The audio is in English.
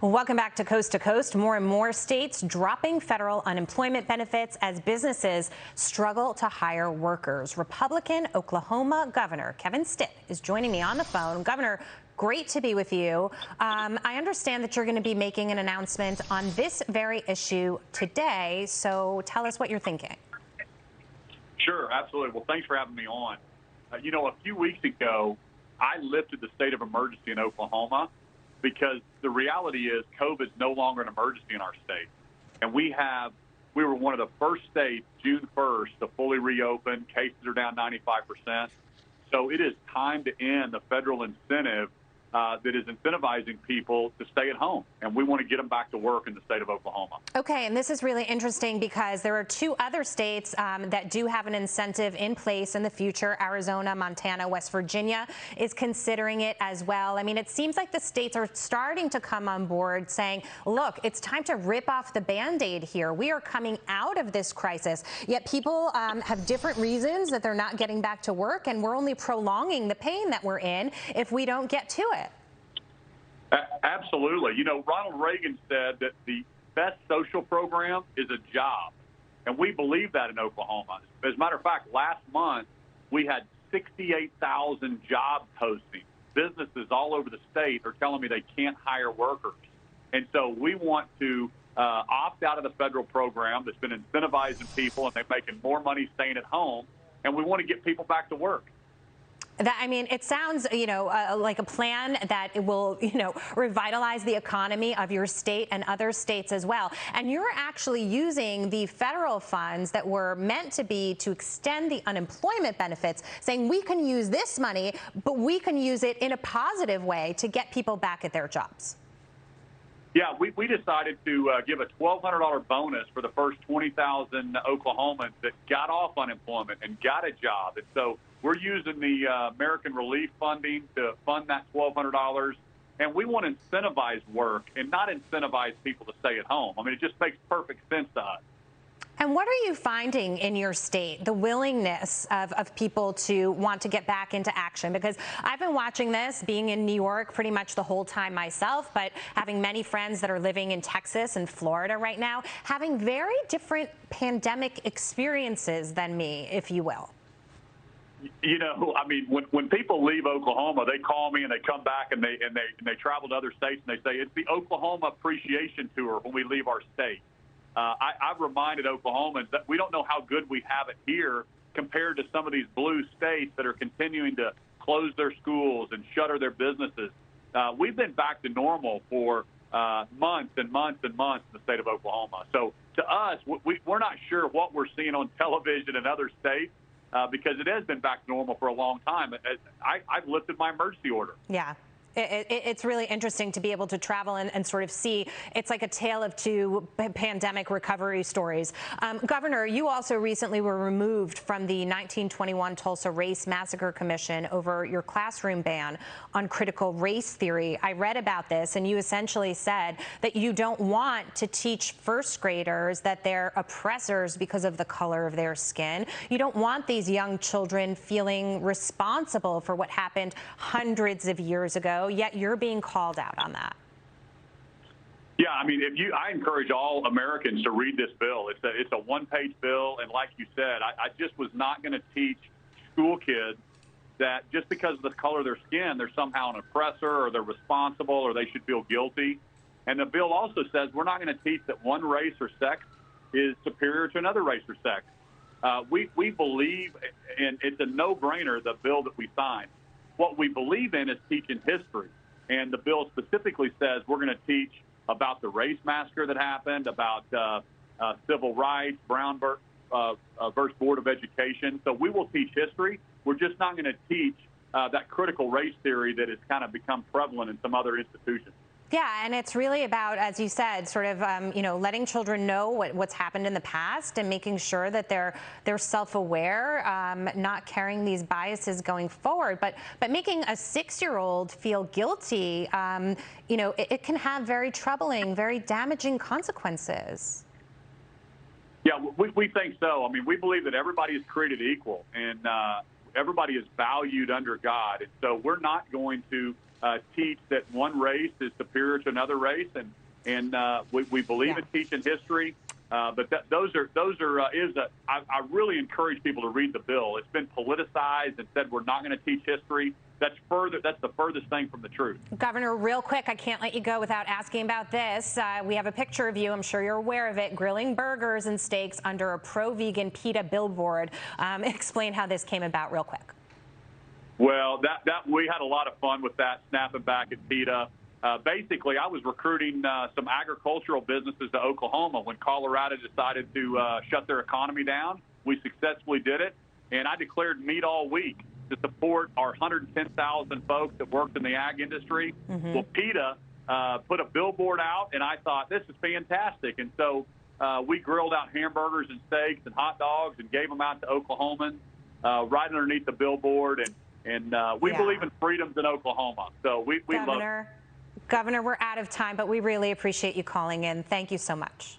Welcome back to Coast to Coast. More and more states dropping federal unemployment benefits as businesses struggle to hire workers. Republican Oklahoma Governor Kevin Stitt is joining me on the phone. Governor, great to be with you. I understand that you're going to be making an announcement on this very issue today, so tell us what you're thinking. Sure, absolutely. Well, thanks for having me on. A few weeks ago, I lifted the state of emergency in Oklahoma because the reality is COVID is no longer an emergency in our state. And we were one of the first states, June 1st, to fully reopen. Cases are down 95%. So it is time to end the federal incentive that is incentivizing people to stay at home. And we want to get them back to work in the state of Oklahoma. Okay, and this is really interesting because there are two other states that do have an incentive in place in the future. Arizona, Montana, West Virginia is considering it as well. I mean, it seems like the states are starting to come on board saying, look, it's time to rip off the Band-Aid here. We are coming out of this crisis, yet people have different reasons that they're not getting back to work, and we're only prolonging the pain that we're in if we don't get to it. Absolutely. Ronald Reagan said that the best social program is a job, and we believe that in Oklahoma. As a matter of fact, last month we had 68,000 job postings. Businesses all over the state are telling me they can't hire workers, and so we want to opt out of the federal program that's been incentivizing people, and they're making more money staying at home, and we want to get people back to work. It sounds, like a plan that will, revitalize the economy of your state and other states as well. And you're actually using the federal funds that were meant to be to extend the unemployment benefits, saying we can use this money, but we can use it in a positive way to get people back at their jobs. Yeah, we decided to give a $1,200 bonus for the first 20,000 Oklahomans that got off unemployment and got a job. And so we're using the American Relief funding to fund that $1,200. And we want to incentivize work and not incentivize people to stay at home. I mean, it just makes perfect sense to us. And what are you finding in your state, the willingness of people to want to get back into action? Because I've been watching this, being in New York pretty much the whole time myself, but having many friends that are living in Texas and Florida right now, having very different pandemic experiences than me, if you will. When people leave Oklahoma, they call me and they come back and they travel to other states and they say it's the Oklahoma appreciation tour when we leave our state. I've reminded Oklahomans that we don't know how good we have it here compared to some of these blue states that are continuing to close their schools and shutter their businesses. We've been back to normal for months and months and months in the state of Oklahoma. So to us, we're not sure what we're seeing on television in other states because it has been back to normal for a long time. I've lifted my emergency order. Yeah. It's really interesting to be able to travel and sort of see. It's like a tale of two pandemic recovery stories. Governor, you also recently were removed from the 1921 Tulsa Race Massacre Commission over your classroom ban on critical race theory. I read about this, and you essentially said that you don't want to teach first graders that they're oppressors because of the color of their skin. You don't want these young children feeling responsible for what happened hundreds of years ago. Yet you're being called out on that. Yeah, I encourage all Americans to read this bill. It's a one-page bill, and like you said, I just was not going to teach school kids that just because of the color of their skin, they're somehow an oppressor or they're responsible or they should feel guilty. And the bill also says we're not going to teach that one race or sex is superior to another race or sex. We believe, and it's a no-brainer, the bill that we signed. What we believe in is teaching history, and the bill specifically says we're going to teach about the race massacre that happened, about civil rights, Brown versus Board of Education. So we will teach history. We're just not going to teach that critical race theory that has kind of become prevalent in some other institutions. Yeah, and it's really about, as you said, sort of, letting children know what's happened in the past and making sure that they're self-aware, not carrying these biases going forward. But making a 6-year-old feel guilty, it can have very troubling, very damaging consequences. Yeah, we think so. We believe that everybody is created equal and everybody is valued under God. And so we're not going to teach that one race is superior to another race, and we believe in teaching history. But I really encourage people to read the bill. It's been politicized and said we're not going to teach history. That's the furthest thing from the truth. Governor, real quick, I can't let you go without asking about this. We have a picture of you, I'm sure you're aware of it, grilling burgers and steaks under a pro-vegan PETA billboard. Explain how this came about real quick. Well, we had a lot of fun with that, snapping back at PETA. Basically, I was recruiting some agricultural businesses to Oklahoma when Colorado decided to shut their economy down. We successfully did it, and I declared meat all week to support our 110,000 folks that worked in the ag industry. Well, PETA put a billboard out, and I thought, this is fantastic. And so we grilled out hamburgers and steaks and hot dogs and gave them out to Oklahomans right underneath the billboard. And we believe in freedoms in Oklahoma. So we love it. Governor, we're out of time, but we really appreciate you calling in. Thank you so much.